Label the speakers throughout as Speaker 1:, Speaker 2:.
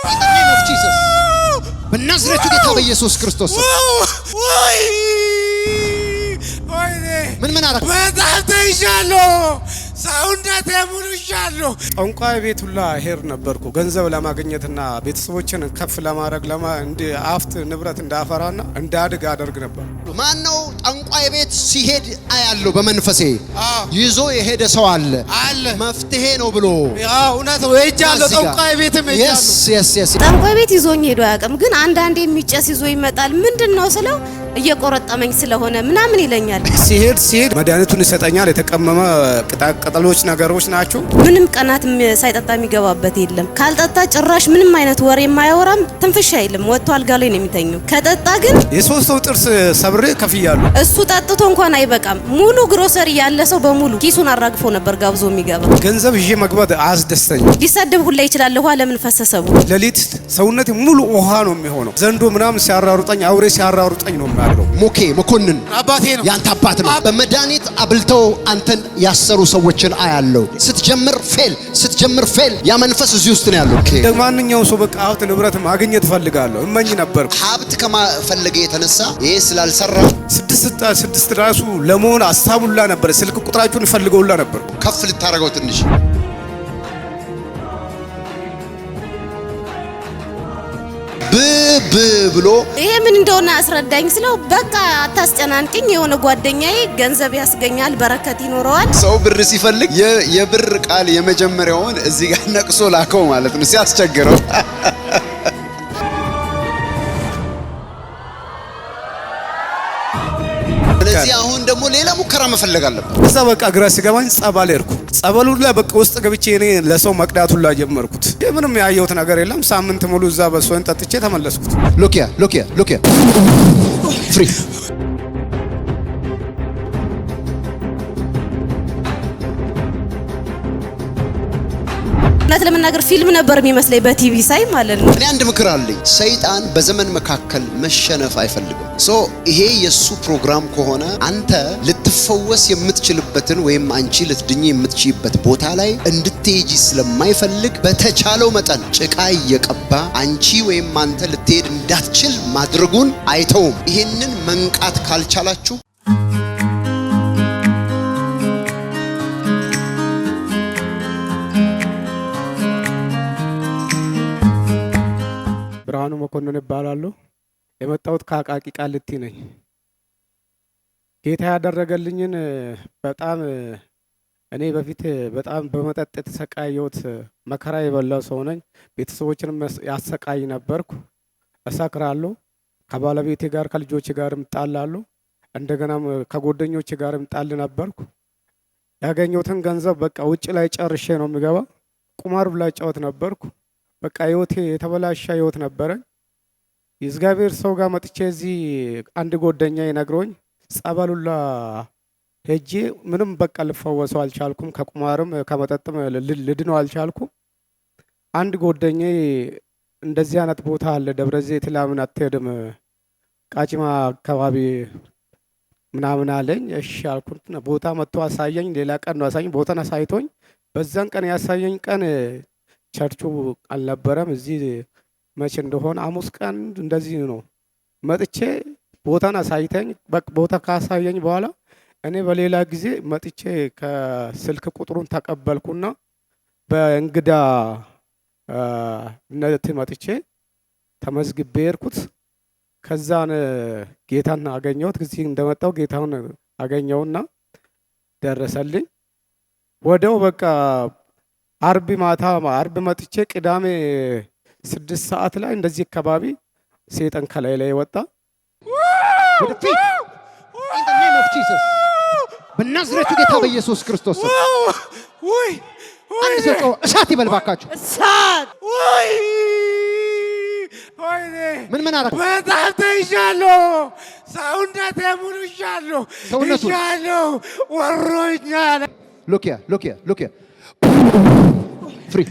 Speaker 1: In the name of Jesus. በናዝሬቱ ጌታ በኢየሱስ ክርስቶስ ምን አረክ?
Speaker 2: በጣም ተይዣለሁ። ሰውነቴ ሙሉ ይዣለሁ።
Speaker 3: ጠንቋይ ቤት ሁላ ሄድ ነበርኩ ገንዘብ ለማግኘትና ቤተሰቦችን ከፍ ለማድረግ እንደ ሀብት ንብረት እንዳፈራና እንዳድግ አደርግ ነበር።
Speaker 1: ማን ነው ጠንቋይ ቤት ሲሄድ አያለው? በመንፈሴ ይዞ የሄደ ሰው አለ መፍትሄ ነው ብሎ።
Speaker 3: እውነት ነው። ሄጃለሁ። ጠንቋይ ቤትም ሄጃለሁ።
Speaker 4: ጠንቋይ ቤት ይዞኝ ሄዶ ያውቅም፣ ግን አንዳንዴ የሚጨስ ይዞ ይመጣል። ምንድነው ስለው እየቆረጠመኝ ስለሆነ ምናምን ይለኛል።
Speaker 3: ሲሄድ መድኃኒቱን ይሰጠኛል። የተቀመመ ቅጠሎች ነገሮች ናቸው።
Speaker 4: ምንም ቀናት ሳይጠጣ የሚገባበት የለም። ካልጠጣ ጭራሽ ምንም አይነት ወሬ የማያወራም፣ ትንፍሽ አይልም። ወጥቶ አልጋ ላይ ነው የሚተኘው። ከጠጣ ግን
Speaker 3: የሶስት ሰው ጥርስ ሰብሬ ከፍያለሁ።
Speaker 4: እሱ ጠጥቶ እንኳን አይበቃም። ሙሉ ግሮሰሪ ያለ ሰው በሙሉ ኪሱን አራግፎ ነበር ጋብዞ የሚገባ።
Speaker 3: ገንዘብ ይዤ መግባት አያስደስተኝ።
Speaker 4: ሊሰድብ ሁላ ይችላል። ውሃ ለምን ፈሰሰቡ?
Speaker 3: ሌሊት ሰውነቴ ሙሉ ውሃ ነው የሚሆነው። ዘንዶ ምናምን ሲያራሩጠኝ፣ አውሬ ሲያራሩጠኝ ነው የሚያድረው።
Speaker 1: ሞኬ መኮንን
Speaker 3: አባቴ ነው።
Speaker 1: ያንተ አባት ነው። በመድኃኒት አብልተው አንተን ያሰሩ ሰዎችን አያለው። ስትጀምር ፌል ያ መንፈስ እዚህ ውስጥ ነው ያለው።
Speaker 3: እንደማንኛውም ሰው በቃ ሀብት ንብረት ማግኘት ፈልጋለሁ። እመኝ ነበር።
Speaker 1: ሀብት ከማፈለገ የተነሳ ይሄ ስላልሰራ
Speaker 3: ስድስት ራሱ ለመሆን አሳቡላ ነበር። ስልክ ቁጥራችሁን ፈልገውላ ነበር።
Speaker 1: ከፍ ልታረገው ትንሽ ብሎ
Speaker 4: ይሄ ምን እንደሆነ አስረዳኝ ስለው በቃ አታስጨናንቅኝ፣ የሆነ ጓደኛዬ ገንዘብ ያስገኛል፣ በረከት ይኖረዋል።
Speaker 1: ሰው ብር ሲፈልግ የብር ቃል የመጀመሪያውን እዚህ ጋር ነቅሶ ላከው ማለት ነው ሲያስቸግረው። ስለዚህ አሁን ደግሞ ሌላ ሙከራ መፈለግ አለበት።
Speaker 3: እዛ በቃ ግራ ሲገባኝ ጸበል ሄድኩ። ጸበሉ ላይ በቃ ውስጥ ገብቼ እኔ ለሰው መቅዳቱ ላይ ጀመርኩት። ምንም ያየሁት ነገር የለም። ሳምንት ሙሉ እዛ በሶን ጠጥቼ ተመለስኩት።
Speaker 1: ሎኪያ ፍሪ
Speaker 4: እውነት ለመናገር ፊልም ነበር የሚመስለኝ በቲቪ ሳይ ማለት ነው።
Speaker 1: እኔ አንድ ምክር አለኝ። ሰይጣን በዘመን መካከል መሸነፍ አይፈልግም። ይሄ የሱ ፕሮግራም ከሆነ አንተ ልትፈወስ የምትችልበትን ወይም አንቺ ልትድኝ የምትችይበት ቦታ ላይ እንድትሄጂ ስለማይፈልግ በተቻለው መጠን ጭቃ እየቀባ አንቺ ወይም አንተ ልትሄድ እንዳትችል ማድረጉን አይተውም። ይሄንን መንቃት ካልቻላችሁ
Speaker 3: ብርሃኑ መኮንን ይባላል። የመጣሁት ከአቃቂ ቃሊቲ ነኝ። ጌታ ያደረገልኝን በጣም እኔ በፊት በጣም በመጠጥ የተሰቃየሁት መከራ የበላው ሰው ነኝ። ቤተሰቦችንም ያሰቃይ ነበርኩ። እሰክራለሁ። ከባለቤቴ ጋር ከልጆቼ ጋር እጣላለሁ። እንደገናም ከጓደኞቼ ጋር እጣል ነበርኩ። ያገኘሁትን ገንዘብ በቃ ውጭ ላይ ጨርሼ ነው የሚገባ። ቁማር ላይ ጫወት ነበርኩ። በቃ ህይወቴ የተበላሸ ህይወት ነበረ። የእግዚአብሔር ሰው ጋር መጥቼ እዚህ አንድ ጓደኛዬ ነግሮኝ ጸበሉላ ሄጄ ምንም በቃ ልፈወሰው አልቻልኩም። ከቁማርም ከመጠጥም ልድነው አልቻልኩም። አንድ ጓደኛዬ እንደዚህ አይነት ቦታ አለ ደብረ ዘይት ለምን አትሄድም ቃጂማ አካባቢ ምናምን አለኝ። እሺ አልኩት። ቦታ መጥቶ አሳየኝ። ሌላ ቀን ነው አሳየኝ። ቦታን አሳይቶኝ በዛን ቀን ያሳየኝ ቀን ቸርቹ አልነበረም። እዚህ መቼ እንደሆነ ሐሙስ ቀን እንደዚህ ነው መጥቼ ቦታን አሳይተኝ ቦታ ካሳየኝ በኋላ እኔ በሌላ ጊዜ መጥቼ ከስልክ ቁጥሩን ተቀበልኩና በእንግዳ ነት መጥቼ ተመዝግቤ ሄድኩት። ከዛን ጌታን አገኘሁት። እዚህ እንደመጣው ጌታውን አገኘውና ደረሰልኝ። ወዲያው በቃ አርብ መጥቼ ቅዳሜ 6 ሰዓት ላይ እንደዚህ አካባቢ ሰይጣን ከላይ ላይ ወጣ።
Speaker 1: In the name of Jesus በናዝሬቱ ጌታ በኢየሱስ ክርስቶስ አንድ ሰው እሳት ይበልባካችሁ።
Speaker 2: እሳት
Speaker 1: ምን አረክ?
Speaker 2: በጣም ተይዣለሁ። ሰውነቴ ሙሉ ይዣለሁ። ወሮኛል።
Speaker 1: ሎኪያ ፍሪ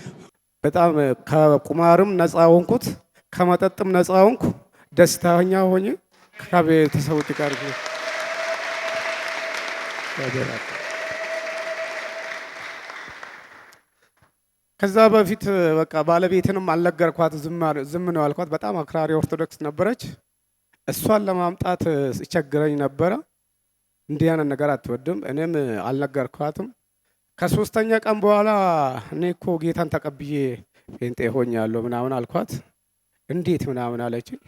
Speaker 3: በጣም ከቁማርም ነፃ ሆንኩት፣ ከመጠጥም ነፃ ሆንኩ። ደስተኛ ሆኜ ከቤተሰቦቼ ጋር ከዛ በፊት በቃ ባለቤትንም አልነገርኳት፣ ዝም ነው አልኳት። በጣም አክራሪ ኦርቶዶክስ ነበረች። እሷን ለማምጣት ይቸግረኝ ነበረ። እንዲህ አይነት ነገር አትወድም። እኔም አልነገርኳትም። ከሶስተኛ ቀን በኋላ እኔ እኮ ጌታን ተቀብዬ ጴንጤ ሆኛለሁ ምናምን አልኳት። እንዴት ምናምን አለችኝ።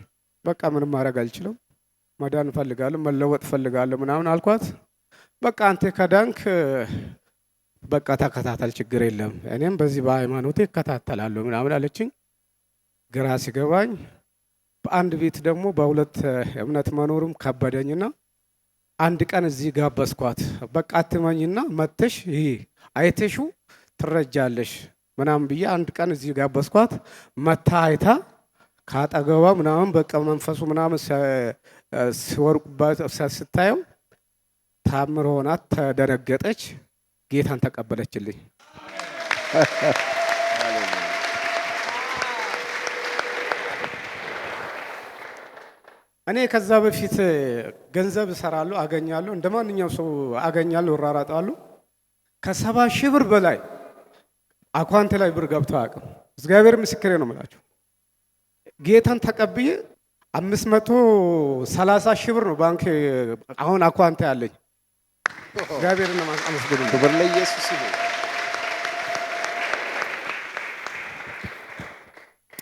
Speaker 3: በቃ ምንም ማድረግ አልችልም፣ መዳን እፈልጋለሁ፣ መለወጥ እፈልጋለሁ ምናምን አልኳት። በቃ አንተ ከዳንክ በቃ ተከታተል፣ ችግር የለም፣ እኔም በዚህ በሃይማኖቴ እከታተላለሁ ምናምን አለችኝ። ግራ ሲገባኝ በአንድ ቤት ደግሞ በሁለት እምነት መኖሩም ከበደኝና አንድ ቀን እዚህ ጋበዝኳት። በቃ አትመኝና መተሽ ይሄ አይተሹ ትረጃለሽ ምናምን ብዬ አንድ ቀን እዚህ ጋበዝኳት። መታ አይታ ካጠገቧ ምናምን በቃ መንፈሱ ምናምን ሲወርቁባት ስታየው ታምር ሆና ተደነገጠች። ጌታን ተቀበለችልኝ። እኔ ከዛ በፊት ገንዘብ እሰራለሁ፣ አገኛለሁ፣ እንደ ማንኛውም ሰው አገኛለሁ፣ እራራጣለሁ። ከ70 ሺህ ብር በላይ አካውንቴ ላይ ብር ገብቶ አያውቅም። እግዚአብሔር ምስክሬ ነው የምላችሁ። ጌታን ተቀብዬ 530 ሺህ ብር ነው ባንክ አሁን አካውንቴ ያለኝ። እግዚአብሔርን አመስግኑ።
Speaker 1: ክብር ለኢየሱስ ይሁን።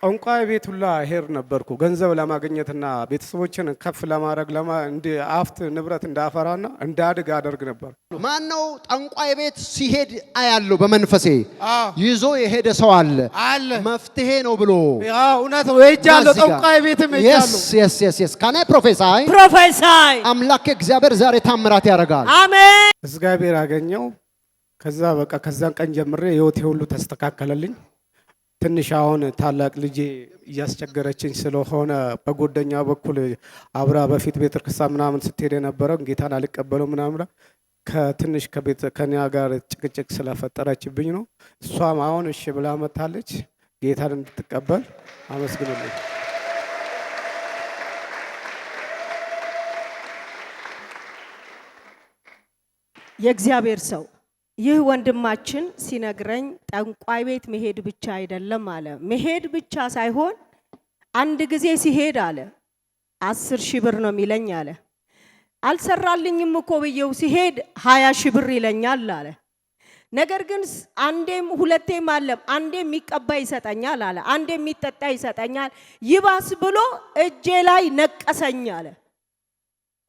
Speaker 3: ጠንቋይ ቤት ሁላ ሄድ ነበርኩ ገንዘብ ለማግኘትና ቤተሰቦችን ከፍ ለማድረግ እንደ ሀብት ንብረት እንዳፈራና እንዳድግ አደርግ ነበር።
Speaker 1: ማን ነው ጠንቋይ ቤት ሲሄድ አያለው? በመንፈሴ ይዞ የሄደ ሰው አለ መፍትሄ ነው ብሎ።
Speaker 2: እውነት ነው። ሄጃለሁ፣ ጠንቋይ ቤትም ሄጃለሁ።
Speaker 1: yes ካና ፕሮፌሳይ አምላክ እግዚአብሔር ዛሬ ታምራት ያደርጋል።
Speaker 4: አሜን።
Speaker 3: እግዚአብሔር አገኘው። ከዛ በቃ ከዛን ቀን ጀምሬ ህይወቴ ሁሉ ተስተካከለልኝ። ትንሽ አሁን ታላቅ ልጄ እያስቸገረችኝ ስለሆነ በጎደኛ በኩል አብራ በፊት ቤተክርስቲያን ምናምን ስትሄድ የነበረው ጌታን አልቀበለው ምናምን ከትንሽ ከኛ ጋር ጭቅጭቅ ስለፈጠረችብኝ ነው። እሷም አሁን እሺ ብላ መታለች። ጌታን እንድትቀበል አመስግኑልኝ።
Speaker 5: የእግዚአብሔር ሰው ይህ ወንድማችን ሲነግረኝ ጠንቋይ ቤት መሄድ ብቻ አይደለም አለ። መሄድ ብቻ ሳይሆን አንድ ጊዜ ሲሄድ አለ 10 ሺህ ብር ነው የሚለኝ አለ። አልሰራልኝም እኮ ብዬው ሲሄድ 20 ሺህ ብር ይለኛል አለ። ነገር ግን አንዴም ሁለቴም አለም አንዴም የሚቀባ ይሰጠኛል አለ፣ አንዴም የሚጠጣ ይሰጠኛል። ይባስ ብሎ እጄ ላይ ነቀሰኝ አለ።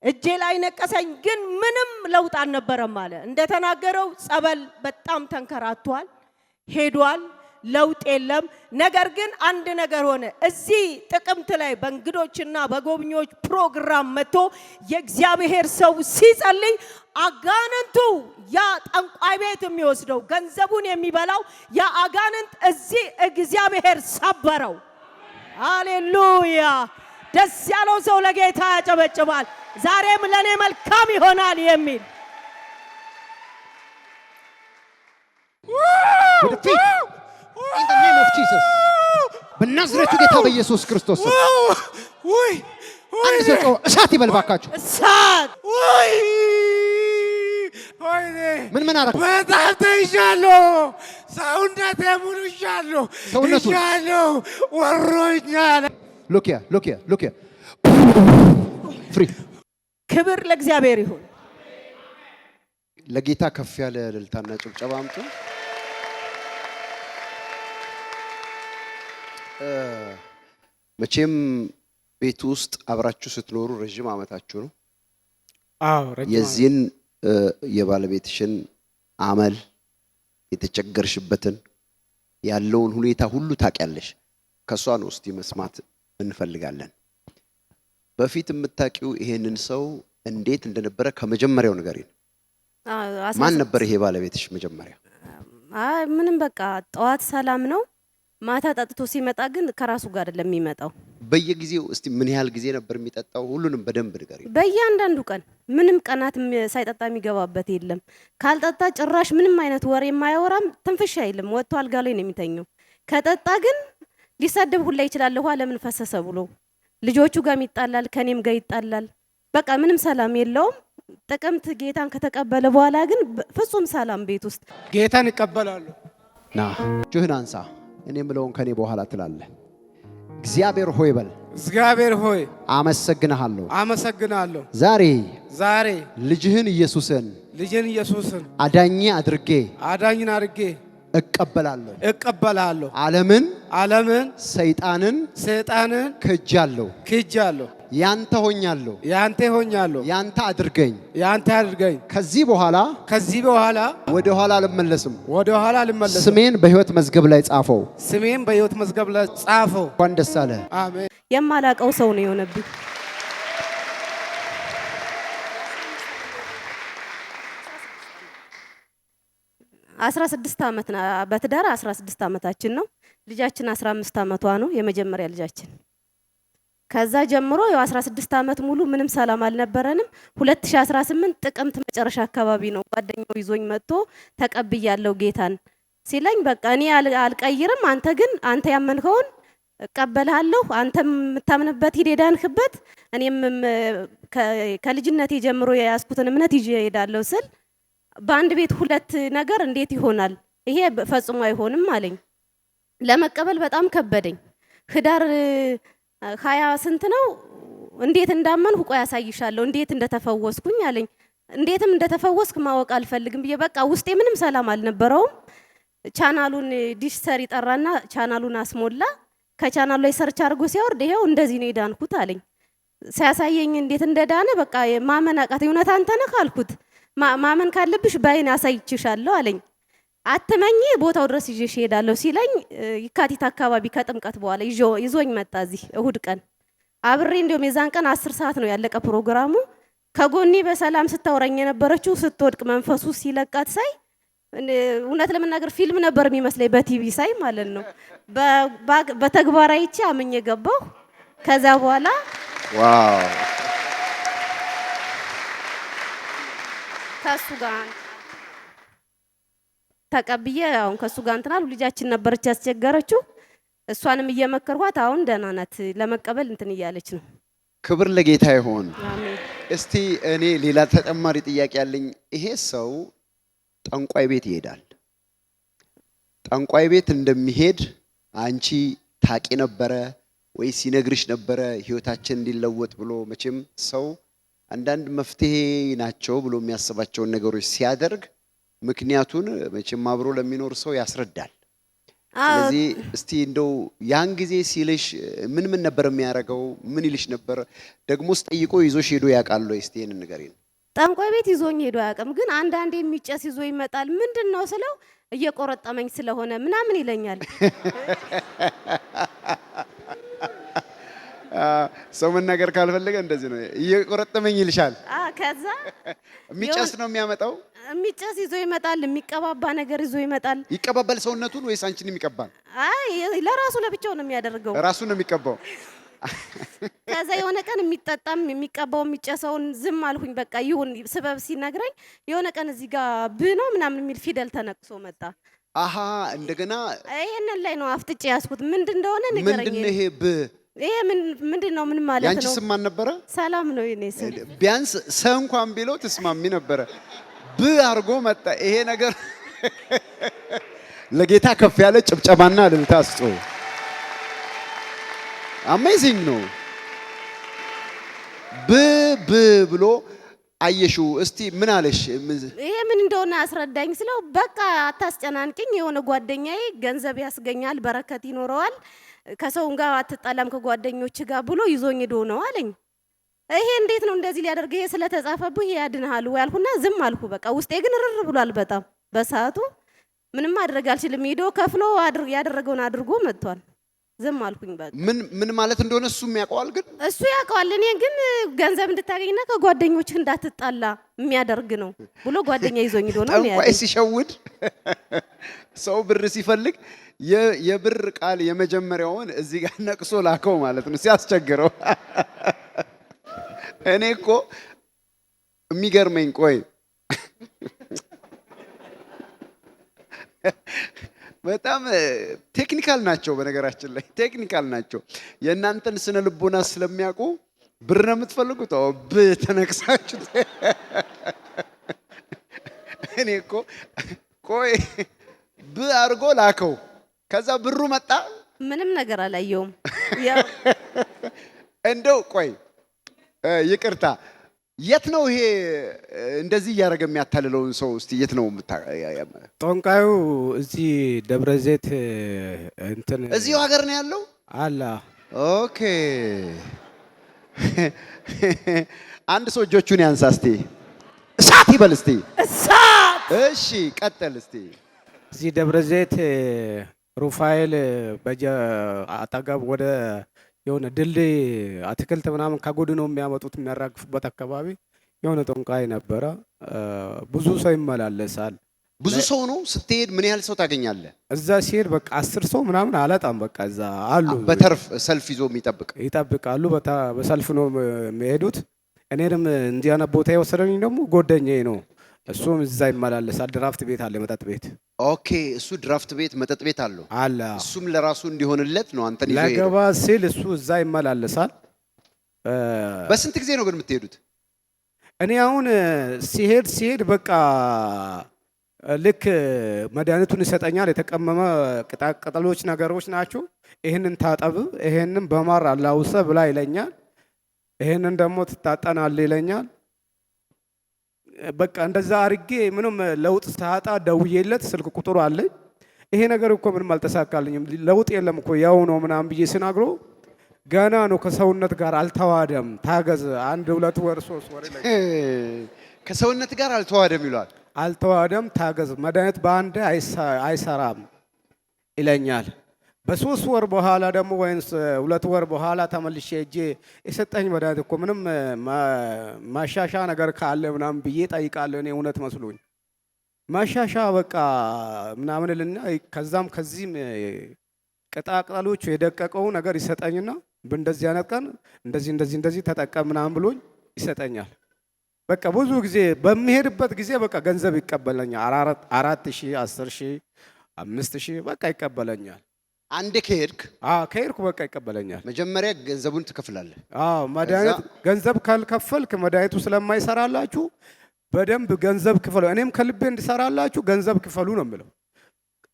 Speaker 5: እጄ ላይ ነቀሰኝ፣ ግን ምንም ለውጥ አልነበረም አለ። እንደተናገረው ጸበል በጣም ተንከራቷል፣ ሄዷል፣ ለውጥ የለም። ነገር ግን አንድ ነገር ሆነ። እዚህ ጥቅምት ላይ በእንግዶችና በጎብኚዎች ፕሮግራም መጥቶ የእግዚአብሔር ሰው ሲጸልይ አጋንንቱ ያ ጠንቋይ ቤት የሚወስደው ገንዘቡን የሚበላው ያ አጋንንት እዚህ እግዚአብሔር ሰበረው። ሃሌሉያ! ደስ ያለው ሰው ለጌታ ያጨበጭባል። ዛሬም ለኔ መልካም ይሆናል የሚል
Speaker 1: in the name of Jesus በናዝሬቱ ጌታ በኢየሱስ ክርስቶስ አንድ ሰው እሳት ይበልባካችሁ።
Speaker 5: እሳት
Speaker 1: ምን አደረኩ?
Speaker 2: በጣም ተይዣለሁ። ሰውነቴ ሙሉ ይዣለሁ፣ ወሮኛል።
Speaker 1: look here ፍሪ።
Speaker 5: ክብር ለእግዚአብሔር ይሁን።
Speaker 1: ለጌታ ከፍ ያለ እልልታና ጭብጨባ አምጡ። መቼም ቤት ውስጥ አብራችሁ ስትኖሩ ረጅም ዓመታችሁ ነው። የዚህን የባለቤትሽን አመል የተቸገርሽበትን ያለውን ሁኔታ ሁሉ ታውቂያለሽ። ከሷ ነው እስቲ መስማት እንፈልጋለን። በፊት የምታውቂው ይሄንን ሰው እንዴት እንደነበረ ከመጀመሪያው ንገሪን። ማን ነበር ይሄ ባለቤትሽ መጀመሪያ?
Speaker 4: ምንም በቃ ጠዋት ሰላም ነው፣ ማታ ጠጥቶ ሲመጣ ግን ከራሱ ጋር አይደለም የሚመጣው።
Speaker 1: በየጊዜው እስቲ ምን ያህል ጊዜ ነበር የሚጠጣው? ሁሉንም በደንብ ንገሪን።
Speaker 4: በእያንዳንዱ ቀን ምንም ቀናት ሳይጠጣ የሚገባበት የለም። ካልጠጣ ጭራሽ ምንም አይነት ወሬ የማያወራም፣ ትንፍሽ አይልም። ወጥቶ አልጋ ላይ ነው የሚተኘው። ከጠጣ ግን ሊሳደብ ሁላ ይችላል። ውሃ ለምን ፈሰሰ ብሎ ልጆቹ ጋር ይጣላል፣ ከኔም ጋር ይጣላል። በቃ ምንም ሰላም የለውም። ጥቅምት ጌታን ከተቀበለ በኋላ ግን ፍጹም ሰላም ቤት ውስጥ
Speaker 3: ጌታን ይቀበላሉ።
Speaker 1: ና እጅህን አንሳ። እኔ የምለውን ከኔ በኋላ ትላለህ። እግዚአብሔር ሆይ በል።
Speaker 3: እግዚአብሔር ሆይ
Speaker 1: አመሰግንሃለሁ።
Speaker 3: አመሰግናለሁ።
Speaker 1: ዛሬ ልጅህን ኢየሱስን አዳኝ አድርጌ እቀበላለሁ። ዓለምን ሰይጣንን ክጃለሁ። ያንተ ሆኛለሁ። ያንተ አድርገኝ። ከዚህ በኋላ ወደ ኋላ አልመለስም። ስሜን በሕይወት መዝገብ ላይ ጻፈው። እንኳን ደስ አለ።
Speaker 3: አሜን።
Speaker 4: የማላቀው ሰው ነው የሆነብኝ። አስራ 16 ዓመት በትዳር 16 ዓመታችን ነው። ልጃችን 15 ዓመቷ ነው፣ የመጀመሪያ ልጃችን። ከዛ ጀምሮ ያው 16 ዓመት ሙሉ ምንም ሰላም አልነበረንም። 2018 ጥቅምት መጨረሻ አካባቢ ነው ጓደኛው ይዞኝ መጥቶ ተቀብያለሁ ጌታን ሲለኝ፣ በቃ እኔ አልቀይርም፣ አንተ ያመንከውን እቀበልሃለሁ፣ አንተ የምታምንበት ሂድ ሄዳንክበት፣ እኔም ከልጅነቴ ጀምሮ የያዝኩትን እምነት ይዤ ሄዳለሁ ስል በአንድ ቤት ሁለት ነገር እንዴት ይሆናል? ይሄ ፈጽሞ አይሆንም አለኝ። ለመቀበል በጣም ከበደኝ። ህዳር 20 ስንት ነው እንዴት እንዳመንኩ ቆይ ያሳይሻለሁ እንዴት እንደተፈወስኩኝ አለኝ። እንዴትም እንደተፈወስክ ማወቅ አልፈልግም ብዬ በቃ ውስጤ ምንም ሰላም አልነበረውም። ቻናሉን ዲሽ ሰሪ ጠራና ቻናሉን አስሞላ። ከቻናሉ ላይ ሰርች አድርጎ ሲያወርድ ይሄው እንደዚህ ነው የዳንኩት አለኝ። ሲያሳየኝ እንዴት እንደዳነ በቃ ማመን አቃተኝ። እውነት አንተ ነህ አልኩት። ማመን ካለብሽ ባይን አሳይችሻለሁ አለኝ። አትመኝ ቦታው ድረስ ይዤሽ እሄዳለሁ ሲለኝ የካቲት አካባቢ ከጥምቀት በኋላ ይዞኝ መጣ። እዚህ እሁድ ቀን አብሬ እንደውም የዛን ቀን 10 ሰዓት ነው ያለቀ ፕሮግራሙ። ከጎኔ በሰላም ስታወራኝ የነበረችው ስትወድቅ መንፈሱ ሲለቃት ሳይ እውነት ለመናገር ፊልም ነበር የሚመስለኝ በቲቪ ሳይ ማለት ነው። በተግባር አይቼ አምኜ ገባሁ። ከዛ በኋላ
Speaker 1: ዋው
Speaker 4: ከሱ ጋር ተቀብዬ አሁን ከሱ ጋር እንትናሉ። ልጃችን ነበረች ያስቸገረችው፣ እሷንም እየመከርኳት አሁን ደህና ናት። ለመቀበል እንትን እያለች ነው።
Speaker 1: ክብር ለጌታ ይሁን።
Speaker 4: አሜን።
Speaker 1: እስቲ እኔ ሌላ ተጨማሪ ጥያቄ ያለኝ፣ ይሄ ሰው ጠንቋይ ቤት ይሄዳል። ጠንቋይ ቤት እንደሚሄድ አንቺ ታቂ ነበረ ወይስ ይነግርሽ ነበረ ህይወታችን እንዲለወጥ ብሎ? መቼም ሰው አንዳንድ መፍትሄ ናቸው ብሎ የሚያስባቸውን ነገሮች ሲያደርግ ምክንያቱን መቼም አብሮ ለሚኖር ሰው ያስረዳል። ስለዚህ እስቲ እንደው ያን ጊዜ ሲልሽ ምን ነበር የሚያደርገው? ምን ይልሽ ነበር? ደግሞስ ጠይቆ ይዞሽ ሄዶ ያውቃል ወይ? እስቲ ይሄንን ንገሪኝ።
Speaker 4: ጠንቋይ ቤት ይዞኝ ሄዶ አያውቅም፣ ግን አንዳንዴ የሚጨስ ይዞ ይመጣል። ምንድነው ስለው እየቆረጠመኝ ስለሆነ ምናምን ይለኛል።
Speaker 1: ሰው መናገር ካልፈለገ እንደዚህ ነው፣ እየቆረጠመኝ ይልሻል።
Speaker 4: ከዛ
Speaker 1: የሚጨስ ነው የሚያመጣው።
Speaker 4: የሚጨስ ይዞ ይመጣል፣ የሚቀባባ ነገር ይዞ ይመጣል።
Speaker 1: ይቀባባል ሰውነቱን ወይስ አንቺን የሚቀባል?
Speaker 4: አይ ለራሱ ለብቻው ነው የሚያደርገው፣
Speaker 1: ራሱን ነው የሚቀባው።
Speaker 4: ከዛ የሆነ ቀን የሚጠጣም የሚቀባው የሚጨሰውን ዝም አልሁኝ። በቃ ይሁን ስበብ ሲነግረኝ የሆነ ቀን እዚህ ጋር ብ ነው ምናምን የሚል ፊደል ተነቅሶ መጣ።
Speaker 1: አሃ እንደገና
Speaker 4: ይሄንን ላይ ነው አፍጥጬ ያዝኩት። ምንድን እንደሆነ ንገረኝ።
Speaker 1: ምንድን ነው ይሄ ብ?
Speaker 4: ይሄ ምንድን ነው? ምን ማለት ነው?
Speaker 1: ያንቺ ስም ማን ነበረ?
Speaker 4: ሰላም ነው የኔ ስም።
Speaker 1: ቢያንስ ሰ እንኳን ቢለው ትስማሚ ነበረ። ብ አድርጎ መጣ። ይሄ ነገር ለጌታ ከፍ ያለ ጭብጨባና እልልታ ስጡ። አሜዚንግ ነው። ብ ብሎ አየሽው። እስቲ ምን አለሽ?
Speaker 4: ይሄ ምን እንደሆነ አስረዳኝ ስለው በቃ አታስጨናንቅኝ፣ የሆነ ጓደኛዬ ገንዘብ ያስገኛል፣ በረከት ይኖረዋል፣ ከሰውም ጋር አትጣላም ከጓደኞች ጋር ብሎ ይዞኝ ሄዶ ነው አለኝ። ይሄ እንዴት ነው እንደዚህ ሊያደርግ? ይሄ ስለተጻፈብህ ያድንሃል ወይ አልኩና ዝም አልኩ። በቃ ውስጤ ግን ርር ብሏል በጣም። በሰዓቱ ምንም ማድረግ አልችልም። ሄዶ ከፍሎ ያደረገውን አድርጎ መጥቷል። ዝም አልኩኝ በቃ። ምን
Speaker 1: ማለት እንደሆነ እሱም ያውቀዋል፣ ግን
Speaker 4: እሱ ያውቀዋል። እኔ ግን ገንዘብ እንድታገኝና ከጓደኞችህ እንዳትጣላ የሚያደርግ ነው ብሎ ጓደኛ ይዞኝ ሄዶ ነው።
Speaker 1: ጠንቋይ ሲሸውድ ሰው ብር ሲፈልግ የብር ቃል የመጀመሪያውን እዚህ ጋር ነቅሶ ላከው ማለት ነው ሲያስቸግረው። እኔ እኮ የሚገርመኝ ቆይ በጣም ቴክኒካል ናቸው። በነገራችን ላይ ቴክኒካል ናቸው። የእናንተን ስነ ልቦና ስለሚያውቁ ብር ነው የምትፈልጉት፣ ተነቅሳችሁ። እኔ እኮ ቆይ አድርጎ ላከው። ከዛ ብሩ መጣ።
Speaker 4: ምንም ነገር አላየውም።
Speaker 1: እንደው ቆይ ይቅርታ፣ የት ነው ይሄ እንደዚህ እያደረገ የሚያታልለውን ሰው እስቲ የት ነው
Speaker 3: ጠንቋዩ? እዚህ ደብረ ዘይት እንትን
Speaker 1: እዚሁ ሀገር ነው ያለው
Speaker 3: አላ።
Speaker 1: ኦኬ አንድ ሰው እጆቹን ያንሳ እስቲ፣ እሳት ይበል እስቲ፣
Speaker 5: እሳት።
Speaker 1: እሺ ቀጥል እስቲ።
Speaker 3: እዚህ ደብረ ዘይት ሩፋኤል አጠገብ ወደ የሆነ ድልድይ አትክልት ምናምን ከጎድን ነው የሚያመጡት የሚያራግፉበት አካባቢ የሆነ ጠንቋይ ነበረ። ብዙ ሰው ይመላለሳል።
Speaker 1: ብዙ ሰው ነው። ስትሄድ ምን ያህል ሰው ታገኛለህ?
Speaker 3: እዛ ሲሄድ በቃ 10 ሰው ምናምን አላጣም። በቃ እዛ አሉ
Speaker 1: በተርፍ ሰልፍ ይዞ
Speaker 3: ይጠብቃሉ። በሰልፍ ነው የሚሄዱት። እኔንም እንዲህ አይነት ቦታ የወሰደኝ ደግሞ ጓደኛዬ ነው። እሱም እዛ ይመላለሳል። ድራፍት ቤት አለ፣ መጠጥ ቤት።
Speaker 1: ኦኬ እሱ ድራፍት ቤት መጠጥ ቤት አለው
Speaker 3: አለ።
Speaker 1: እሱም ለራሱ እንዲሆንለት ነው አንተን ይዞ
Speaker 3: ለገባ ሲል እሱ እዛ ይመላለሳል።
Speaker 1: በስንት ጊዜ ነው ግን የምትሄዱት?
Speaker 3: እኔ አሁን ሲሄድ በቃ ልክ መድኃኒቱን ይሰጠኛል። የተቀመመ ቅጠሎች ነገሮች ናቸው። ይህንን ታጠብ፣ ይህንን በማር አላውሰ ብላ ይለኛል። ይህንን ደግሞ ትታጠናል ይለኛል። በቃ እንደዛ አርጌ ምንም ለውጥ ሳጣ ደውዬለት ስልክ ቁጥሩ አለኝ። ይሄ ነገር እኮ ምንም አልተሳካልኝም፣ ለውጥ የለም እኮ ያው ነው ምናምን ብዬ ስናግሮ ገና ነው ከሰውነት ጋር አልተዋደም፣ ታገዝ 1 2 ወር 3 ወር ይለኛል።
Speaker 1: ከሰውነት ጋር አልተዋደም ይሏል።
Speaker 3: አልተዋደም፣ ታገዝ፣ መድኃኒት በአንድ አይሰራም ይለኛል። በ3 ወር በኋላ ደግሞ ወይስ 2 ወር በኋላ ተመልሼ እጄ የሰጠኝ መድኃኒት እኮ ምንም ማሻሻ ነገር ካለ ምናምን ብዬ ጠይቃለሁ። እኔ እውነት መስሎኝ ማሻሻ በቃ ምናምን ልና ከዛም ከዚህም ቅጠሎቹ የደቀቀው ነገር ይሰጠኝና በእንደዚህ አይነት ቀን እንደዚህ ተጠቀም ምናምን ብሎኝ ይሰጠኛል። በቃ ብዙ ጊዜ በሚሄድበት ጊዜ በቃ ገንዘብ ይቀበለኛል። 4000 10000 5000 በቃ ይቀበለኛል።
Speaker 1: አንዴ ከሄድኩ
Speaker 3: በቃ ይቀበለኛል።
Speaker 1: መጀመሪያ ገንዘቡን ትከፍላለህ።
Speaker 3: መድኃኒት ገንዘብ ካልከፈልክ መድኃኒቱ ስለማይሰራላችሁ በደንብ ገንዘብ ክፈሉ። እኔም ከልቤ እንዲሰራላችሁ ገንዘብ ክፈሉ ነው የምለው።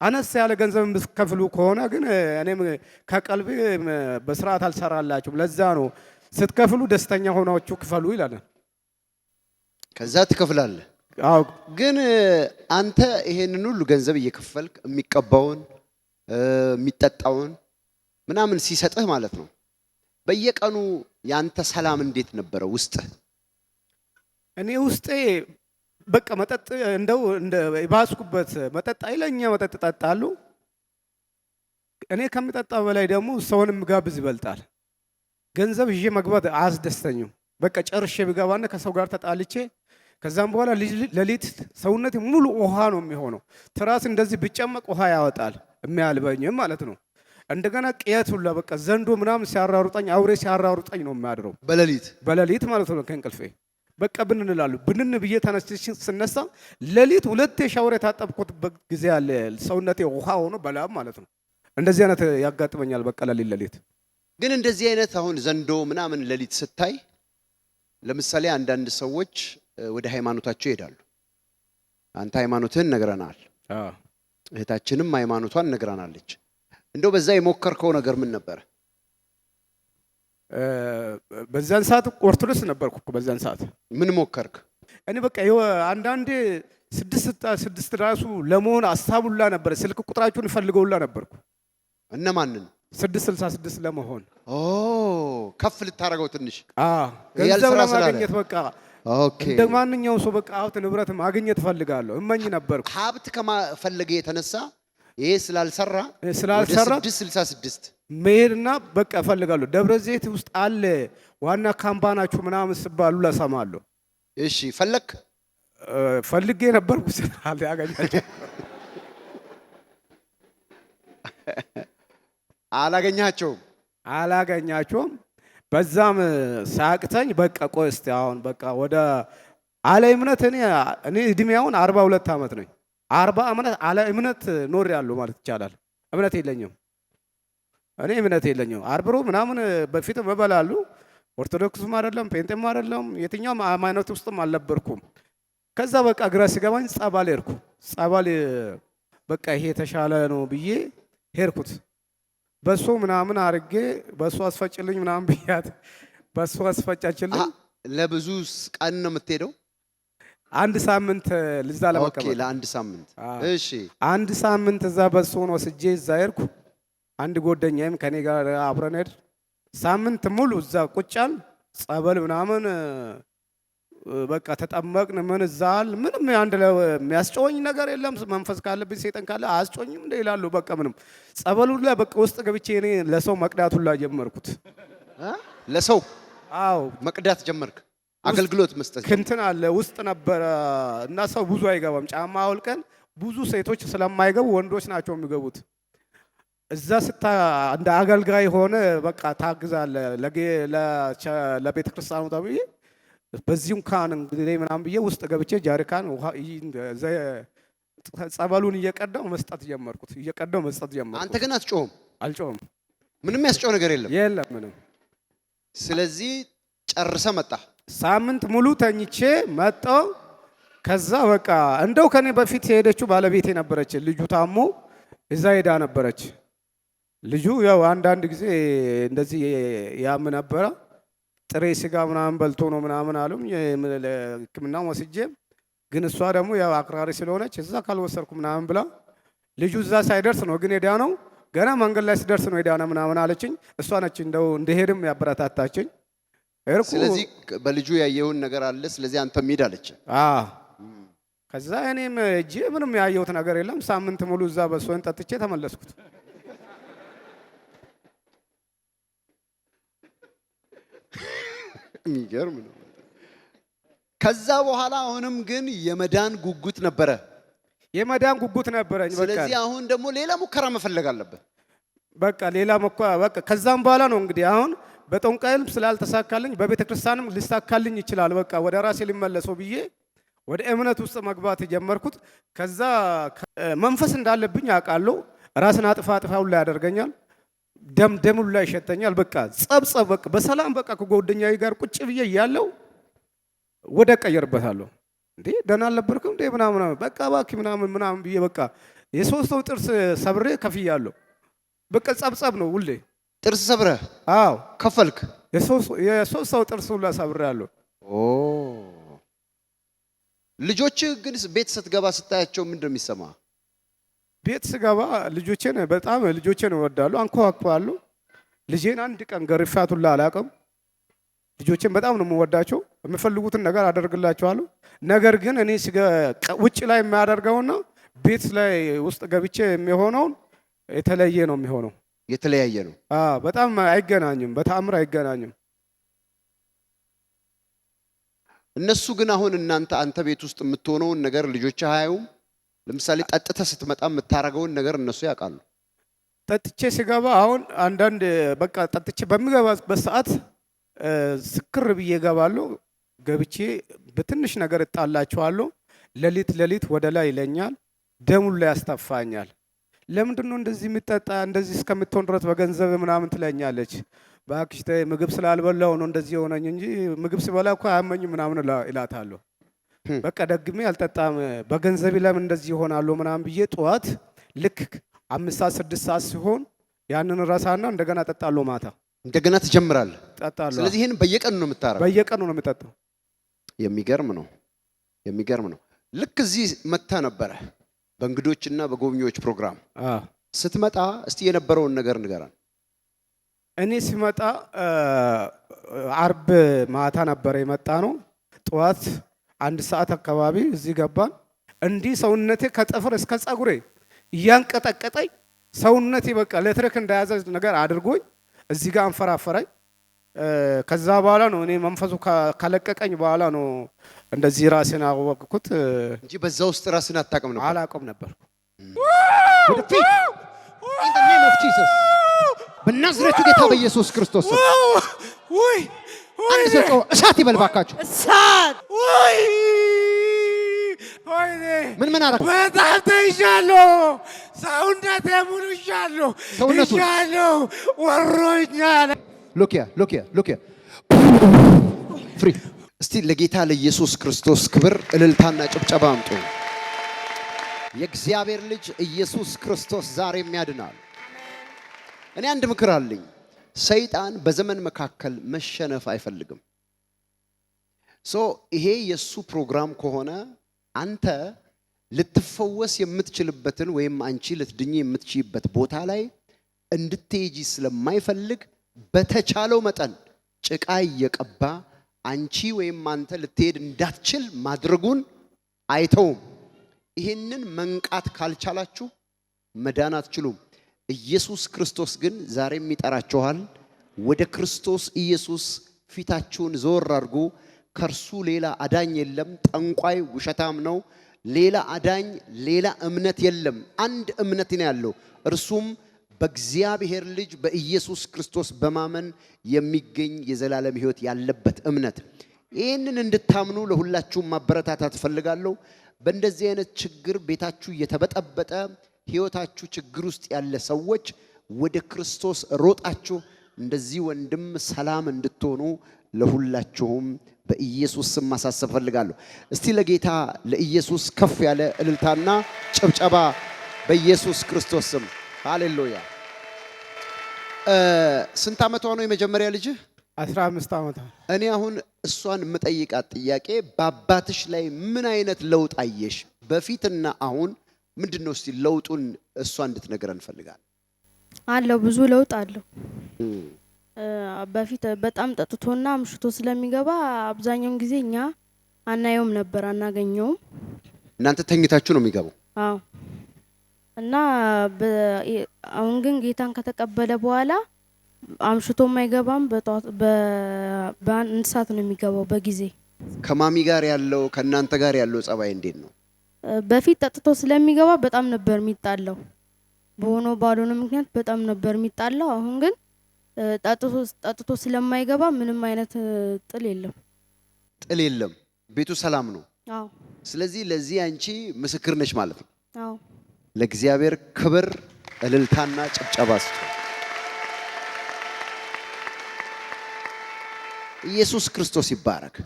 Speaker 3: አነስ ያለ ገንዘብ የምትከፍሉ ከሆነ ግን እኔም ከቀልቤ በስርዓት አልሰራላችሁም። ለዛ ነው ስትከፍሉ ደስተኛ ሆናችሁ ክፈሉ ይላል።
Speaker 1: ከዛ ትከፍላለህ። ግን አንተ ይሄንን ሁሉ ገንዘብ እየከፈልክ የሚቀባውን የሚጠጣውን ምናምን ሲሰጥህ ማለት ነው፣ በየቀኑ ያንተ ሰላም እንዴት ነበረ ውስጥ?
Speaker 3: እኔ ውስጤ በቃ መጠጥ እንደው እንደ ባስኩበት መጠጥ አይለኛ መጠጥ ጠጣሉ። እኔ ከምጠጣው በላይ ደግሞ ሰውንም ጋብዝ ይበልጣል። ገንዘብ ይዤ መግባት አያስደስተኝም። በቃ ጨርሼ ብገባና ከሰው ጋር ተጣልቼ ከዛም በኋላ ሌሊት ሰውነቴ ሙሉ ውሃ ነው የሚሆነው። ትራስ እንደዚህ ብጨመቅ ውሃ ያወጣል የሚያልበኝም ማለት ነው። እንደገና ቅየት ሁላ በቃ ዘንዶ ምናምን ሲያራሩጠኝ አውሬ ሲያራሩጠኝ ነው የሚያድረው በሌሊት ማለት ነው። ከእንቅልፌ በቃ ብንን እላለሁ። ብንን ብዬ ተነስቼ ስነሳ ሌሊት 2 ሻወር የታጠብኩበት ጊዜ አለ። ሰውነቴ ውሃ ሆኖ በላም ማለት ነው። እንደዚህ አይነት ያጋጥመኛል በቃ ሌሊት።
Speaker 1: ግን እንደዚህ አይነት አሁን ዘንዶ ምናምን ሌሊት ስታይ፣ ለምሳሌ አንዳንድ ሰዎች ወደ ሃይማኖታቸው ይሄዳሉ። አንተ ሃይማኖትህን ነግረናል፣ እህታችንም ሃይማኖቷን ነግራናለች። እንደው በዛ የሞከርከው ነገር ምን ነበር?
Speaker 3: በዛን ሰዓት ኦርቶዶክስ ነበርኩ እኮ። በዛን ሰዓት
Speaker 1: ምን ሞከርክ?
Speaker 3: እኔ በቃ አንዳንዴ 6 ራሱ ለመሆን አሳቡላ ነበር። ስልክ ቁጥራችሁን ፈልገውላ ነበርኩ።
Speaker 1: እነማንን?
Speaker 3: 666 ለመሆን
Speaker 1: ከፍ ልታረገው ትንሽ
Speaker 3: ገንዘብ ለማግኘት በቃ
Speaker 1: ኦኬ።
Speaker 3: እንደ ማንኛውም ሰው በቃ ሀብት ንብረት ማግኘት ፈልጋለሁ እመኝ ነበርኩ።
Speaker 1: ሀብት ከማፈለገ የተነሳ ይሄ ስላልሰራ 666
Speaker 3: መሄድና በቃ ፈልጋለሁ። ደብረ ዘይት ውስጥ አለ ዋና ካምፓናችሁ ምናምን ስባሉ ለሰማለሁ።
Speaker 1: እሺ ፈልጌ ነበርኩ
Speaker 3: አላገኛቸውም። በዛም ሳቅተኝ በቃ ቆይ እስቲ አሁን በቃ ወደ አለ እምነት እኔ እድሜያውን 42 ዓመት ነኝ። 40 ዓመት አለ እምነት ኖር ያለው ማለት ይቻላል። እምነት የለኝም። አርብሮ ምናምን በፊት መበላሉ ኦርቶዶክስም አይደለም ጴንጤም አይደለም የትኛውም ሃይማኖት ውስጥም አልነበርኩም። ከዛ በቃ ግራ ሲገባኝ ጸበል ሄድኩ። ጸበል በቃ ይሄ የተሻለ ነው ብዬ ሄድኩት። በሶ ምናምን አርጌ በሶ አስፈጭልኝ ምናምን ብያት በሶ አስፈጫችልኝ።
Speaker 1: ለብዙ ቀን ነው የምትሄደው?
Speaker 3: አንድ ሳምንት ልዛ ለመቀበል።
Speaker 1: ኦኬ ለአንድ ሳምንት። እሺ
Speaker 3: አንድ ሳምንት እዛ በሶ ነው ወስጄ እዛ ሄድኩ። አንድ ጓደኛዬም ከኔ ጋር አብረን ሄድ። ሳምንት ሙሉ እዛ ቁጫል ጸበል ምናምን በቃ ተጠመቅን። ምን እዛል ምንም አንድ የሚያስጮኝ ነገር የለም። መንፈስ ካለብኝ ሰይጣን ካለ አስጮኝም እንደ ይላሉ። በቃ ምንም ጸበሉ ላይ በቃ ውስጥ ገብቼ እኔ ለሰው መቅዳቱን ላይ ጀመርኩት።
Speaker 1: ለሰው
Speaker 3: አዎ
Speaker 1: መቅዳት ጀመርክ? አገልግሎት መስጠት
Speaker 3: ክንትን አለ ውስጥ ነበረ እና ሰው ብዙ አይገባም። ጫማ አውልቀን ብዙ ሴቶች ስለማይገቡ ወንዶች ናቸው የሚገቡት። እዛ ስታ እንደ አገልጋይ ሆነ በቃ ታግዛለ ለቤተ ክርስቲያኑ ተብዬ በዚህም ካን እንግዲህ ምናምን ብዬ ውስጥ ገብቼ ጃሪካን ውሃ ጸበሉን እየቀዳው መስጠት ጀመርኩት። እየቀዳው መስጠት ጀመርኩት።
Speaker 1: አንተ ግን አትጮህም?
Speaker 3: አልጮህም።
Speaker 1: ምንም ያስጮህ ነገር የለም?
Speaker 3: የለም ምንም።
Speaker 1: ስለዚህ ጨርሰ መጣ።
Speaker 3: ሳምንት ሙሉ ተኝቼ መጣው። ከዛ በቃ እንደው ከኔ በፊት የሄደችው ባለቤቴ ነበረች። ልጁ ታሞ እዛ ሄዳ ነበረች። ልጁ ያው አንዳንድ ጊዜ እንደዚህ ያም ነበረ። ጥሬ ስጋ ምናምን በልቶ ነው ምናምን አሉኝ። ሕክምና ወስጄ ግን እሷ ደግሞ ያው አክራሪ ስለሆነች እዛ ካልወሰድኩ ምናምን ብላ ልጁ እዛ ሳይደርስ ነው ግን ሄዳ ነው ገና መንገድ ላይ ሲደርስ ነው ሄዳ ነው ምናምን አለችኝ። እሷ ነች እንደው እንደሄድም ያበረታታችኝ።
Speaker 1: ስለዚህ በልጁ ያየውን ነገር አለ። ስለዚህ አንተ ሄድ አለች።
Speaker 3: ከዛ እኔም እጄ ምንም ያየሁት ነገር የለም። ሳምንት ሙሉ እዛ በሶን ጠጥቼ ተመለስኩት።
Speaker 1: የሚገርም ነው። ከዛ በኋላ አሁንም ግን የመዳን ጉጉት ነበረ?
Speaker 3: የመዳን ጉጉት ነበረኝ። በቃ
Speaker 1: ስለዚህ አሁን ደግሞ ሌላ ሙከራ መፈለግ አለበት።
Speaker 3: በቃ ሌላ ሙከራ በቃ ከዛም በኋላ ነው እንግዲህ አሁን በጠንቋይም ስላልተሳካልኝ በቤተ ክርስቲያንም ሊሳካልኝ ይችላል በቃ ወደ ራሴ ሊመለሰው ብዬ ወደ እምነት ውስጥ መግባት ጀመርኩት። ከዛ መንፈስ እንዳለብኝ አውቃለሁ። ራስን አጥፋ ሁሉ ያደርገኛል። ደም ሁሉ ይሸተኛል። በቃ ጸብጸብ በቃ በሰላም በቃ ከጓደኛዬ ጋር ቁጭ ብዬ ያለው ወደ ቀየርበታለሁ። እንዴ ደህና አልነበርክም እንዴ ምናምን በቃ ባኪ ምናምን ብዬ በቃ የሶስት ሰው ጥርስ ሰብሬ ከፍያለሁ። በቃ ጸብጸብ ነው ሁሌ።
Speaker 1: ጥርስ ሰብረህ?
Speaker 3: አዎ
Speaker 1: ከፈልክ?
Speaker 3: የሶስት ሰው ጥርስ ሁሉ ሰብሬያለሁ።
Speaker 1: ኦ ልጆች ግን ቤት ስትገባ ስታያቸው ምንድን ነው የሚሰማ?
Speaker 3: ቤት ስገባ ልጆቼን እወዳለሁ። አንኳኳለሁ። ልጄን አንድ ቀን ገርፋት ሁሉ አላውቅም። ልጆቼን በጣም ነው የምወዳቸው። የሚፈልጉትን ነገር አደርግላቸዋለሁ። ነገር ግን እኔ ውጭ ላይ የሚያደርገውና ቤት ላይ ውስጥ ገብቼ የሚሆነውን የተለየ ነው የሚሆነው።
Speaker 1: የተለያየ ነው።
Speaker 3: በጣም አይገናኝም። በተአምር አይገናኝም።
Speaker 1: እነሱ ግን አሁን አንተ ቤት ውስጥ የምትሆነውን ነገር ልጆች አያዩም? ለምሳሌ ጠጥተህ ስትመጣ የምታረገውን ነገር እነሱ ያውቃሉ?
Speaker 3: ጠጥቼ ሲገባ አሁን አንዳንድ በቃ ጠጥቼ በሚገባበት ሰዓት ስክር ብዬ እገባለሁ። ገብቼ በትንሽ ነገር እጣላቸዋለሁ። ሌሊት ወደ ላይ ይለኛል። ደሙን ላይ ያስተፋኛል። ለምንድን ነው እንደዚህ የሚጠጣ እንደዚህ እስከምትሆን ድረስ በገንዘብ ምናምን ትለኛለች። እባክሽ ተይ ምግብ ስላልበላው ነው እንደዚህ የሆነኝ እንጂ ምግብ ሲበላ እኮ አያመኝም ምናምን እላታለሁ። በቃ ደግሜ አልጠጣም በገንዘብ ለምን እንደዚህ ይሆናሉ ምናምን ብዬ ጠዋት ልክ 5 ሰዓት 6 ሰዓት ሲሆን ያንን ረሳና እንደገና እጠጣለሁ። ማታ
Speaker 1: እንደገና ትጀምራለህ?
Speaker 3: እጠጣለሁ።
Speaker 1: ስለዚህ ይሄን በየቀኑ ነው የምታረገው?
Speaker 3: በየቀኑ ነው የምጠጣው። የሚገርም
Speaker 1: ነው። ልክ እዚህ መታ ነበረ በእንግዶችና በጎብኚዎች ፕሮግራም ስትመጣ እስቲ የነበረውን ነገር ንገራን።
Speaker 3: እኔ ሲመጣ አርብ ማታ ነበረ የመጣ ነው። ጠዋት 1 ሰዓት አካባቢ እዚህ ገባን። እንዲህ ሰውነቴ ከጥፍር እስከ ጸጉሬ እያንቀጠቀጠኝ ሰውነቴ በቃ ለትረክ እንደያዘ ነገር አድርጎኝ እዚህ ጋር አንፈራፈረኝ። ከዛ በኋላ ነው እኔ መንፈሱ ከለቀቀኝ በኋላ ነው እንደዚህ ራሴን አወቅኩት
Speaker 1: እንጂ በዛ ውስጥ ራስን አታውቅም ነበር?
Speaker 3: አላውቅም ነበር።
Speaker 1: ወደፊት in the name of Jesus በናዝሬቱ ጌታ በኢየሱስ ክርስቶስ
Speaker 2: ወይ
Speaker 1: አንድ ሰው እሳት ይበልባካችሁ።
Speaker 2: እሳት ወይ
Speaker 1: ምን አደረኩ?
Speaker 2: በጣም ተይዣለሁ። ሰውነቴ ሙሉ ይዣለሁ። ወሮኛል።
Speaker 1: ሎክ ያ ፍሪ። እስቲ ለጌታ ለኢየሱስ ክርስቶስ ክብር እልልታና ጭብጨባ አምጡ። የእግዚአብሔር ልጅ ኢየሱስ ክርስቶስ ዛሬም ያድናል። እኔ አንድ ምክር አለኝ። ሰይጣን በዘመን መካከል መሸነፍ አይፈልግም። ይሄ የሱ ፕሮግራም ከሆነ አንተ ልትፈወስ የምትችልበትን ወይም አንቺ ልትድኚ የምትችይበት ቦታ ላይ እንድትሄጂ ስለማይፈልግ በተቻለው መጠን ጭቃ እየቀባ አንቺ ወይም አንተ ልትሄድ እንዳትችል ማድረጉን አይተውም። ይሄንን መንቃት ካልቻላችሁ መዳን አትችሉም። ኢየሱስ ክርስቶስ ግን ዛሬም ይጠራችኋል። ወደ ክርስቶስ ኢየሱስ ፊታችሁን ዞር አድርጉ። ከርሱ ሌላ አዳኝ የለም። ጠንቋይ ውሸታም ነው። ሌላ አዳኝ፣ ሌላ እምነት የለም። አንድ እምነት ነው ያለው፣ እርሱም በእግዚአብሔር ልጅ በኢየሱስ ክርስቶስ በማመን የሚገኝ የዘላለም ሕይወት ያለበት እምነት። ይህንን እንድታምኑ ለሁላችሁም ማበረታታት ፈልጋለሁ። በእንደዚህ አይነት ችግር ቤታችሁ እየተበጠበጠ ሕይወታችሁ ችግር ውስጥ ያለ ሰዎች ወደ ክርስቶስ ሮጣችሁ እንደዚህ ወንድም ሰላም እንድትሆኑ ለሁላችሁም በኢየሱስ ስም ማሳሰብ ፈልጋለሁ። እስቲ ለጌታ ለኢየሱስ ከፍ ያለ እልልታና ጭብጨባ በኢየሱስ ክርስቶስ ስም። ሃሌሉያ። ስንት ዓመቷ ነው የመጀመሪያ ልጅህ?
Speaker 3: 15 ዓመት።
Speaker 1: እኔ አሁን እሷን የምጠይቃት ጥያቄ በአባትሽ ላይ ምን አይነት ለውጥ አየሽ? በፊትና አሁን ምንድነው? እስቲ ለውጡን እሷ እንድትነግረን እንፈልጋለን።
Speaker 6: አለው ብዙ ለውጥ አለው። በፊት በጣም ጠጥቶና አምሽቶ ስለሚገባ አብዛኛውን ጊዜ እኛ አናየውም ነበር፣ አናገኘውም።
Speaker 1: እናንተ ተኝታችሁ ነው የሚገባው?
Speaker 6: አዎ። እና አሁን ግን ጌታን ከተቀበለ በኋላ አምሽቶም አይገባም። በአንድ ሰዓት ነው የሚገባው በጊዜ።
Speaker 1: ከማሚ ጋር ያለው ከእናንተ ጋር ያለው ጸባይ እንዴት ነው?
Speaker 6: በፊት ጠጥቶ ስለሚገባ በጣም ነበር የሚጣለው። በሆነ ባልሆነ ምክንያት በጣም ነበር የሚጣለው። አሁን ግን ጠጥቶ ስለማይገባ ምንም አይነት ጥል የለም።
Speaker 1: ጥል የለም። ቤቱ ሰላም ነው።
Speaker 6: አዎ።
Speaker 1: ስለዚህ ለዚህ አንቺ ምስክር ነሽ ማለት ነው።
Speaker 6: አዎ።
Speaker 1: ለእግዚአብሔር ክብር እልልታና ጭብጨባ ስጡ። ኢየሱስ ክርስቶስ ይባረክ።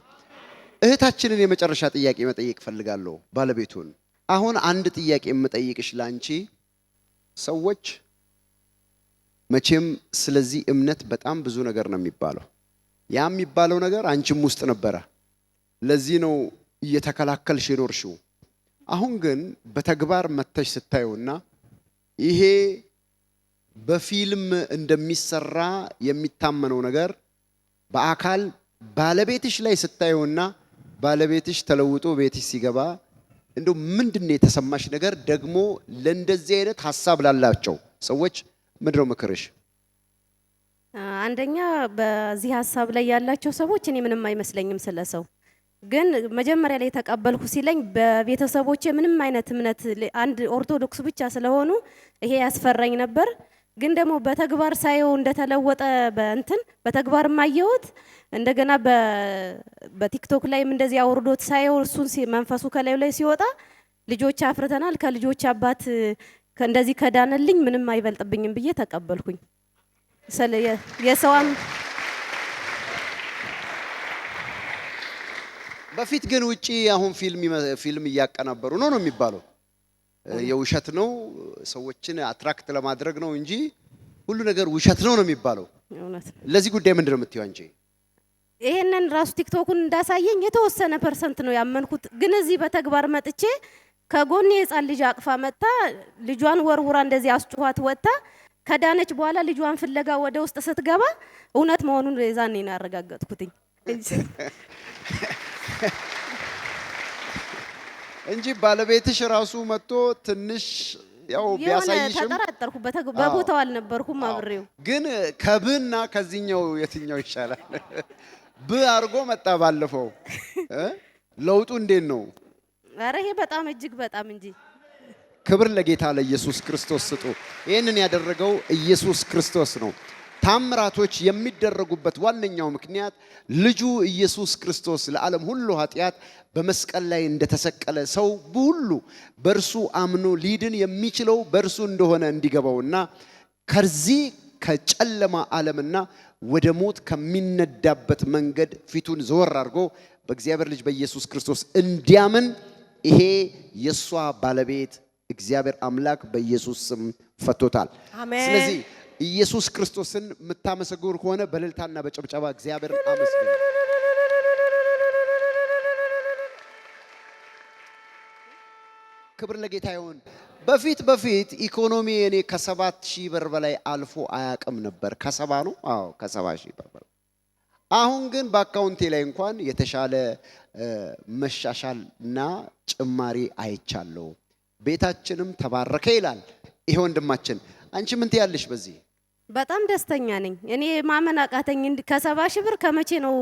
Speaker 1: እህታችንን የመጨረሻ ጥያቄ መጠየቅ ፈልጋለሁ ባለቤቱን። አሁን አንድ ጥያቄ የምጠይቅሽ ላንቺ፣ ሰዎች መቼም ስለዚህ እምነት በጣም ብዙ ነገር ነው የሚባለው። ያ የሚባለው ነገር አንቺም ውስጥ ነበረ። ለዚህ ነው እየተከላከልሽ የኖርሽው። አሁን ግን በተግባር መተሽ ስታዩና ይሄ በፊልም እንደሚሰራ የሚታመነው ነገር በአካል ባለቤትሽ ላይ ስታዩና ባለቤትሽ ተለውጦ ቤትሽ ሲገባ እንደው ምንድነው የተሰማሽ ነገር? ደግሞ ለእንደዚህ አይነት ሐሳብ ላላቸው ሰዎች ምንድነው ምክርሽ?
Speaker 4: አንደኛ በዚህ ሐሳብ ላይ ያላቸው ሰዎች እኔ ምንም አይመስለኝም ስለሰው፣ ግን መጀመሪያ ላይ ተቀበልኩ ሲለኝ በቤተሰቦቼ ምንም አይነት እምነት አንድ ኦርቶዶክስ ብቻ ስለሆኑ ይሄ ያስፈራኝ ነበር። ግን ደግሞ በተግባር ሳየው እንደተለወጠ በተግባር ማየሁት። እንደገና በቲክቶክ ላይም እንደዚህ አውርዶት ሳየው እሱን መንፈሱ ከላዩ ላይ ሲወጣ ልጆች አፍርተናል፣ ከልጆች አባት እንደዚህ ከዳነልኝ ምንም አይበልጥብኝም ብዬ ተቀበልኩኝ። የሰዋም
Speaker 1: በፊት ግን ውጪ አሁን ፊልም እያቀናበሩ ነው የሚባለው። የውሸት ነው፣ ሰዎችን አትራክት ለማድረግ ነው እንጂ ሁሉ ነገር ውሸት ነው የሚባለው። ለዚህ ጉዳይ ምንድነው የምትይው አንቺ?
Speaker 4: ይሄንን ራሱ ቲክቶኩን እንዳሳየኝ የተወሰነ ፐርሰንት ነው ያመንኩት። ግን እዚህ በተግባር መጥቼ ከጎኔ የጻን ልጅ አቅፋ መጣ ልጇን ወርውራ እንደዚህ አስጭኋት ወጣ። ከዳነች በኋላ ልጇን ፍለጋ ወደ ውስጥ ስትገባ እውነት መሆኑን የዛኔ ነው ያረጋገጥኩትኝ
Speaker 1: እንጂ ባለቤትሽ ራሱ መጥቶ ትንሽ ያው ቢያሳይሽም
Speaker 4: ተጠራጠርኩ። በቦታው አልነበርኩም አብሬው።
Speaker 1: ግን ከብና ከዚህኛው የትኛው ይሻላል? አርጎ መጣ ባለፈው። ለውጡ እንዴት ነው?
Speaker 4: ኧረ ይሄ በጣም እጅግ በጣም እንጂ።
Speaker 1: ክብር ለጌታ ለኢየሱስ ክርስቶስ ስጡ። ይህንን ያደረገው ኢየሱስ ክርስቶስ ነው። ታምራቶች የሚደረጉበት ዋነኛው ምክንያት ልጁ ኢየሱስ ክርስቶስ ለዓለም ሁሉ ኃጢአት በመስቀል ላይ እንደተሰቀለ ሰው ሁሉ በእርሱ አምኖ ሊድን የሚችለው በእርሱ እንደሆነ እንዲገባውና ከዚህ ከጨለማ ዓለምና ወደ ሞት ከሚነዳበት መንገድ ፊቱን ዘወር አድርጎ በእግዚአብሔር ልጅ በኢየሱስ ክርስቶስ እንዲያምን ይሄ የሷ ባለቤት እግዚአብሔር አምላክ በኢየሱስ ስም ፈቶታል።
Speaker 5: አሜን።
Speaker 1: ስለዚህ ኢየሱስ ክርስቶስን የምታመሰግኑ ከሆነ በእልልታና በጭብጨባ እግዚአብሔር አመስግኑ። ክብር ለጌታ ይሁን። በፊት ኢኮኖሚ እኔ ከ7,000 ብር በላይ አልፎ አያውቅም ነበር። ከ70 ነው? አዎ ከ70,000 ብር በላይ። አሁን ግን በአካውንቴ ላይ እንኳን የተሻለ መሻሻልና ጭማሪ አይቻለሁ። ቤታችንም ተባረከ ይላል ይሄ ወንድማችን። አንቺ ምን ትያለሽ በዚህ?
Speaker 4: በጣም ደስተኛ ነኝ። እኔ ማመን አቃተኝ። ከ70,000 ብር ከመቼ ነው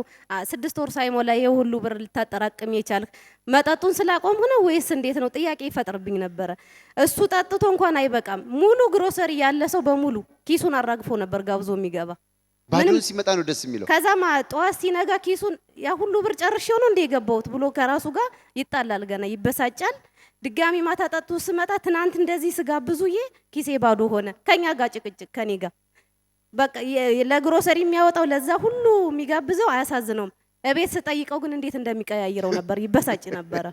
Speaker 4: 6 ወር ሳይሞላ የሁሉ ብር ልታጠራቅም የቻልክ? መጠጡን ስላቆምክ ነው ወይስ እንዴት ነው? ጥያቄ ይፈጥርብኝ ነበረ። እሱ ጠጥቶ እንኳን አይበቃም። ሙሉ ግሮሰሪ ያለ ሰው በሙሉ ኪሱን አራግፎ ነበር ጋብዞ የሚገባ።
Speaker 1: ባዶን ሲመጣ ነው ደስ የሚለው።
Speaker 4: ከዛማ ጠዋት ሲነጋ ኪሱን ያ ሁሉ ብር ጨርሼው ነው እንደ የገባሁት ብሎ ከራሱ ጋር ይጣላል፣ ገና ይበሳጫል። ድጋሚ ማታ ጠጥቶ ስመጣ ትናንት እንደዚህ ስጋብዙዬ ኪሴ ባዶ ሆነ። ከኛ ጋር ጭቅጭቅ ከኔ ጋር በቃ ለግሮሰሪ የሚያወጣው ለዛ ሁሉ የሚጋብዘው አያሳዝነውም። እቤት ስጠይቀው ግን እንዴት እንደሚቀያይረው ነበር፣ ይበሳጭ ነበረ።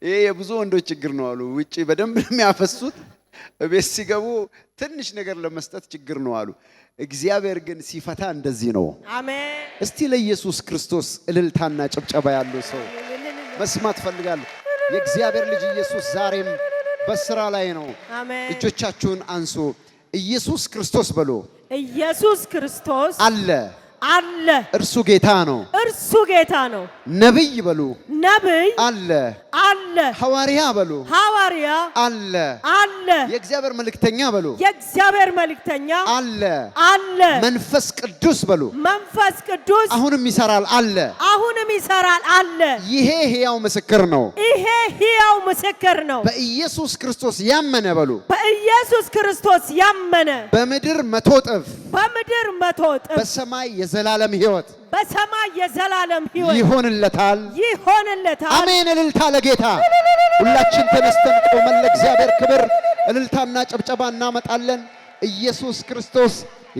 Speaker 1: ይሄ የብዙ ወንዶች ችግር ነው አሉ። ውጪ በደንብ የሚያፈሱት እቤት ሲገቡ ትንሽ ነገር ለመስጠት ችግር ነው አሉ። እግዚአብሔር ግን ሲፈታ እንደዚህ ነው።
Speaker 5: አሜን።
Speaker 1: እስቲ ለኢየሱስ ክርስቶስ እልልታና ጭብጨባ ያለው ሰው መስማት ፈልጋለሁ። የእግዚአብሔር ልጅ ኢየሱስ ዛሬም በስራ ላይ ነው።
Speaker 5: አሜን።
Speaker 1: እጆቻችሁን አንሱ። ኢየሱስ ክርስቶስ በሎ።
Speaker 5: ኢየሱስ ክርስቶስ
Speaker 1: አለ
Speaker 5: አለ።
Speaker 1: እርሱ ጌታ ነው።
Speaker 5: እርሱ ጌታ ነው።
Speaker 1: ነብይ በሉ።
Speaker 5: ነብይ
Speaker 1: አለ
Speaker 5: አለ።
Speaker 1: ሐዋርያ በሉ።
Speaker 5: ሐዋርያ
Speaker 1: አለ
Speaker 5: አለ።
Speaker 1: የእግዚአብሔር መልእክተኛ በሉ።
Speaker 5: የእግዚአብሔር መልእክተኛ
Speaker 1: አለ
Speaker 5: አለ።
Speaker 1: መንፈስ ቅዱስ በሉ።
Speaker 5: መንፈስ ቅዱስ
Speaker 1: አሁንም ይሰራል አለ።
Speaker 5: አሁንም ይሰራል አለ።
Speaker 1: ይሄ ሕያው ምስክር ነው።
Speaker 5: ይሄ ሕያው ምስክር ነው።
Speaker 1: በኢየሱስ ክርስቶስ ያመነ በሉ።
Speaker 5: በኢየሱስ ክርስቶስ ያመነ
Speaker 1: በምድር 100 እጥፍ
Speaker 5: በምድር 100 እጥፍ
Speaker 1: በሰማይ የዘላለም ሕይወት
Speaker 5: በሰማይ የዘላለም ሕይወት
Speaker 1: ይሆንለታል።
Speaker 5: ይሆንለታል።
Speaker 1: አሜን። እልልታ ለጌታ። ሁላችን ተነስተን ቆመን ለእግዚአብሔር ክብር እልልታና ጭብጨባ እናመጣለን። ኢየሱስ ክርስቶስ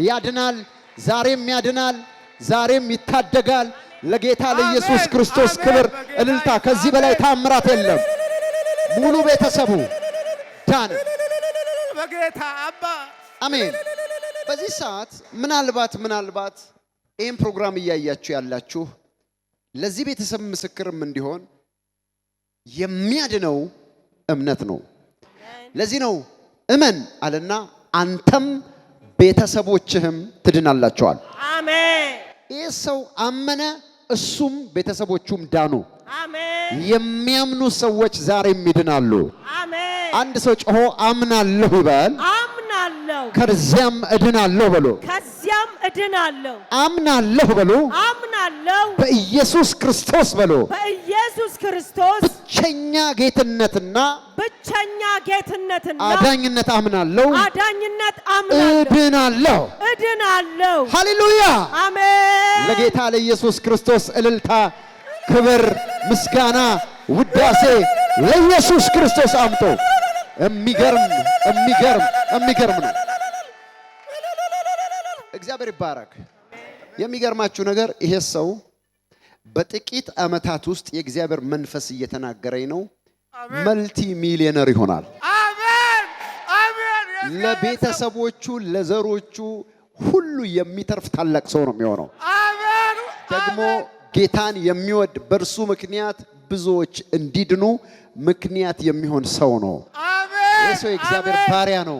Speaker 1: ያድናል፣ ዛሬም ያድናል፣ ዛሬም ይታደጋል። ለጌታ ለኢየሱስ ክርስቶስ ክብር እልልታ። ከዚህ በላይ ታምራት የለም። ሙሉ ቤተሰቡ ዳነ
Speaker 2: በጌታ አባ።
Speaker 1: አሜን። በዚህ ሰዓት ምናልባት ይህን ፕሮግራም እያያችሁ ያላችሁ ለዚህ ቤተሰብ ምስክርም እንዲሆን የሚያድነው እምነት ነው። ለዚህ ነው እመን አለና አንተም ቤተሰቦችህም ትድናላችኋል።
Speaker 5: አሜን።
Speaker 1: ይህ ሰው አመነ፣ እሱም ቤተሰቦቹም ዳኑ።
Speaker 5: አሜን።
Speaker 1: የሚያምኑ ሰዎች ዛሬም ይድናሉ።
Speaker 5: አሜን።
Speaker 1: አንድ ሰው ጮሆ አምናለሁ ይበል።
Speaker 5: አምናለሁ።
Speaker 1: ከዚያም እድናለሁ በሉ።
Speaker 5: ከዚያም እድናለሁ።
Speaker 1: አምናለሁ በሉ።
Speaker 5: አምናለሁ።
Speaker 1: በኢየሱስ ክርስቶስ በሉ።
Speaker 5: በኢየሱስ ክርስቶስ
Speaker 1: ብቸኛ ጌትነትና
Speaker 5: ብቸኛ ጌትነትና
Speaker 1: አዳኝነት አምናለሁ።
Speaker 5: አዳኝነት አምናለሁ።
Speaker 1: እድናለሁ።
Speaker 5: እድናለሁ።
Speaker 1: ሃሌሉያ።
Speaker 5: አሜን።
Speaker 1: ለጌታ ለኢየሱስ ክርስቶስ እልልታ፣ ክብር፣ ምስጋና፣ ውዳሴ ለኢየሱስ ክርስቶስ አምጦ። የሚገርም ነው። እግዚአብሔር ይባረክ። የሚገርማችሁ ነገር ይሄ ሰው በጥቂት ዓመታት ውስጥ የእግዚአብሔር መንፈስ እየተናገረኝ ነው፣ መልቲ ሚሊዮነር ይሆናል።
Speaker 2: አሜን አሜን።
Speaker 1: ለቤተሰቦቹ ለዘሮቹ ሁሉ የሚተርፍ ታላቅ ሰው ነው የሚሆነው።
Speaker 2: አሜን።
Speaker 1: ደግሞ ጌታን የሚወድ በእርሱ ምክንያት ብዙዎች እንዲድኑ ምክንያት የሚሆን ሰው ነው። ይህ ሰው የእግዚአብሔር ባሪያ ነው።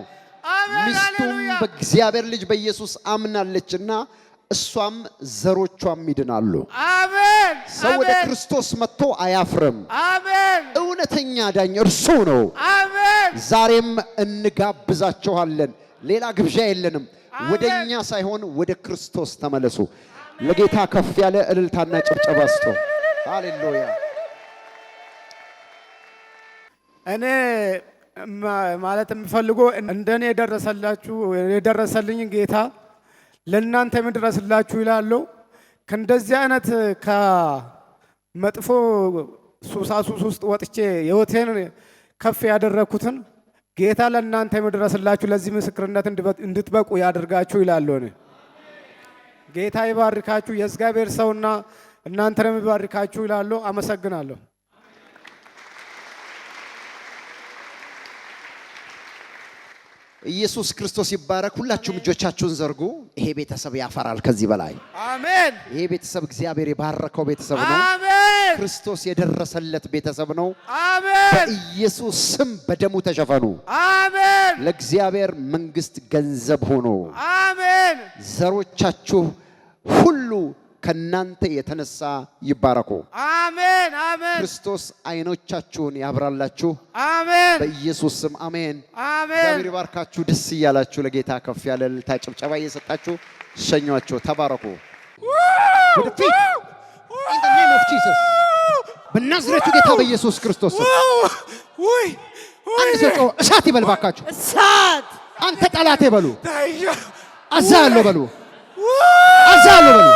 Speaker 1: ሚስቱም በእግዚአብሔር ልጅ በኢየሱስ አምናለችና እሷም ዘሮቿም ይድናሉ።
Speaker 2: አሜን።
Speaker 1: ሰው ወደ ክርስቶስ መጥቶ አያፍርም።
Speaker 2: አሜን።
Speaker 1: እውነተኛ ዳኝ እርሱ ነው።
Speaker 2: አሜን።
Speaker 1: ዛሬም እንጋብዛችኋለን። ሌላ ግብዣ የለንም። ወደኛ ሳይሆን ወደ ክርስቶስ ተመለሱ። ለጌታ ከፍ ያለ እልልታና ጭብጨባ ስጡ። ሃሌሉያ።
Speaker 3: እኔ ማለት የምፈልገው እንደኔ የደረሰልኝ ጌታ ለእናንተ የምድረስላችሁ ይላለው። ከእንደዚህ አይነት ከመጥፎ ሱሳሱስ ውስጥ ወጥቼ ህይወቴን ከፍ ያደረኩትን ጌታ ለእናንተ የምድረስላችሁ፣ ለዚህ ምስክርነት እንድትበቁ ያደርጋችሁ ይላለሁ። እኔ ጌታ ይባርካችሁ። የእግዚአብሔር ሰውና እናንተንም ይባርካችሁ ይላለሁ። አመሰግናለሁ።
Speaker 1: ኢየሱስ ክርስቶስ ይባረክ። ሁላችሁም እጆቻችሁን ዘርጉ። ይሄ ቤተሰብ ያፈራል ከዚህ በላይ
Speaker 2: አሜን።
Speaker 1: ይሄ ቤተሰብ እግዚአብሔር የባረከው ቤተሰብ ነው።
Speaker 2: አሜን።
Speaker 1: ክርስቶስ የደረሰለት ቤተሰብ ነው።
Speaker 2: አሜን።
Speaker 1: በኢየሱስ ስም በደሙ ተሸፈኑ።
Speaker 2: አሜን።
Speaker 1: ለእግዚአብሔር መንግስት ገንዘብ ሆኖ
Speaker 2: አሜን።
Speaker 1: ዘሮቻችሁ ሁሉ ከናንተ የተነሳ ይባረኩ።
Speaker 2: አሜን። አሜን።
Speaker 1: ክርስቶስ አይኖቻችሁን ያብራላችሁ።
Speaker 2: አሜን።
Speaker 1: በኢየሱስ ስም አሜን።
Speaker 2: አሜን።
Speaker 1: እግዚአብሔር ይባርካችሁ። ደስ እያላችሁ ለጌታ ከፍ ያለ እልልታ ጭብጨባ እየሰጣችሁ ሸኟቸው። ተባረኩ። ወደፊት in the name of Jesus በናዝሬቱ ጌታ በኢየሱስ ክርስቶስ ስም
Speaker 2: ውይ
Speaker 1: አንድ ሰው እሳት ይበል ባካችሁ።
Speaker 2: እሳት
Speaker 1: አንተ ጠላቴ በሉ።
Speaker 2: ታይያ
Speaker 1: አዛለሁ በሉ። አዛለሁ በሉ።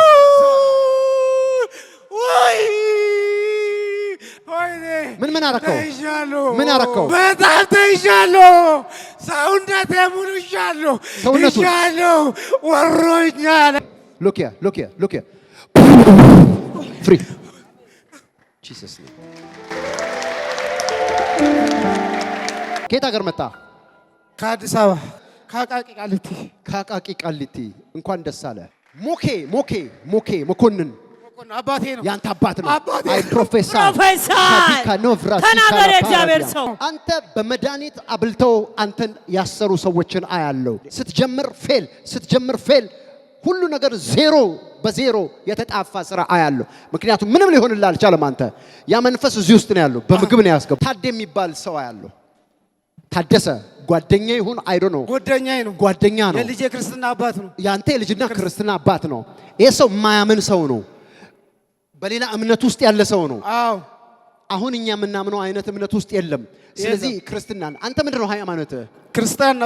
Speaker 1: ምን አረከው? ምን አረከው?
Speaker 2: በጣም ተይዣለሁ። ሰውነቴ ሙሉ ይዣለሁ።
Speaker 1: ሰውነቱ
Speaker 2: ይዣለሁ። ወሮኛል።
Speaker 1: look here free Jesus name ከየት ሀገር መጣ?
Speaker 3: ከአዲስ አበባ ከአቃቂ ቃሊቲ።
Speaker 1: ከአቃቂ ቃሊቲ። እንኳን ደስ አለ። መኮንን
Speaker 3: አባቴ ነው።
Speaker 1: ያንተ አባት ነው።
Speaker 3: አባቴ
Speaker 1: አይ ፕሮፌሰር
Speaker 7: ተናገር የእግዚአብሔር ሰው።
Speaker 1: አንተ በመድኃኒት አብልተው አንተን ያሰሩ ሰዎችን አያለው። ስትጀምር ፌል ሁሉ ነገር ዜሮ በዜሮ የተጣፋ ስራ አያለው። ምክንያቱም ምንም ሊሆንልህ አልቻለም። አንተ ያ መንፈስ እዚህ ውስጥ ነው ያለው። በምግብ ነው ያስገባው። ታደ የሚባል ሰው አያለው። ታደሰ ጓደኛ ይሁን አይዶ ነው። ጓደኛ ነው።
Speaker 3: የልጄ ክርስትና አባት ነው።
Speaker 1: ያንተ የልጅና ክርስትና አባት ነው። ይሄ ሰው የማያምን ሰው ነው። በሌላ እምነት ውስጥ ያለ ሰው ነው።
Speaker 3: አዎ
Speaker 1: አሁን እኛ የምናምነው አይነት እምነት ውስጥ የለም። ስለዚህ ክርስትናን አንተ ምንድነው ሃይማኖት?
Speaker 3: ክርስቲያን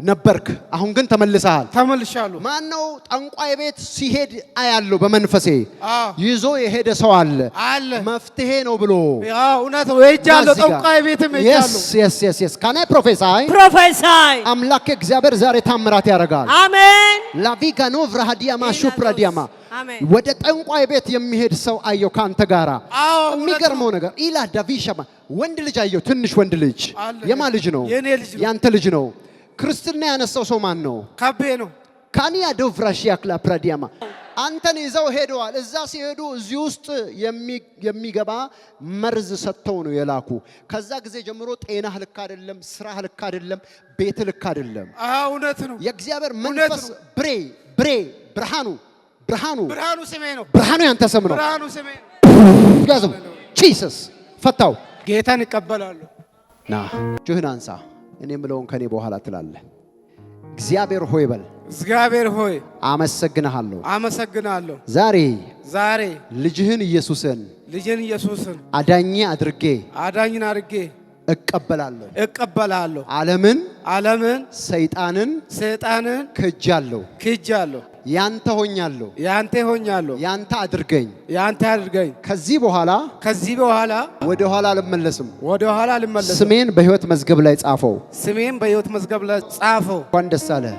Speaker 3: ነበርክ።
Speaker 1: አሁን ግን ተመልሰሃል።
Speaker 3: ተመልሻለሁ።
Speaker 1: ማነው ጠንቋይ ቤት ሲሄድ አያለው? በመንፈሴ ይዞ የሄደ ሰው አለ። መፍትሄ ነው ብሎ
Speaker 3: እውነት ነው። ሄጃለሁ። ጠንቋይ ቤትም ሄጃለሁ።
Speaker 1: yes ካና ፕሮፌሳይ አምላክ እግዚአብሔር ዛሬ ታምራት ያደርጋል።
Speaker 7: አሜን።
Speaker 1: ላቪጋኖ vrahadiama shupradiama ወደ ጠንቋይ ቤት የሚሄድ ሰው አየው ካንተ ጋራ። የሚገርመው ነገር ኢላ ዳቪሻማ ወንድ ልጅ አየው። ትንሽ ወንድ ልጅ የማ ልጅ ነው? ያንተ ልጅ ነው። ክርስትና ያነሳው ሰው ማን ነው?
Speaker 3: ካቤ ነው።
Speaker 1: ካኒያ ዶቭራሺያ ክላ ፕራዲያማ አንተን ይዘው ሄደዋል። እዛ ሲሄዱ እዚህ ውስጥ የሚገባ መርዝ ሰጥተው ነው የላኩ። ከዛ ጊዜ ጀምሮ ጤናህ ልክ አይደለም፣ ስራህ ልክ አይደለም፣ ቤት ልክ አይደለም።
Speaker 3: እውነት ነው።
Speaker 1: የእግዚአብሔር መንፈስ ብርሃኑ
Speaker 3: ስሜ ነው።
Speaker 1: ብርሃኑ ያንተ ስም ነው።
Speaker 3: ብርሃኑ ስሜ ነው።
Speaker 1: ያዘው ጂሰስ ፈታው።
Speaker 3: ጌታን ይቀበላሉ።
Speaker 1: ና እጅህን አንሳ። እኔ የምለውን ከኔ በኋላ ትላለህ። እግዚአብሔር ሆይ በል።
Speaker 3: እግዚአብሔር ሆይ
Speaker 1: አመሰግናለሁ። ዛሬ ልጅህን ኢየሱስን አዳኝን አድርጌ እቀበላለሁ። ዓለምን ሰይጣንን ክጃለሁ። ያንተ ሆኛለሁ። ያንተ አድርገኝ። ከዚህ በኋላ ወደ ኋላ አልመለስም። ስሜን በሕይወት መዝገብ ላይ ጻፈው። እንኳን ደስ አለህ።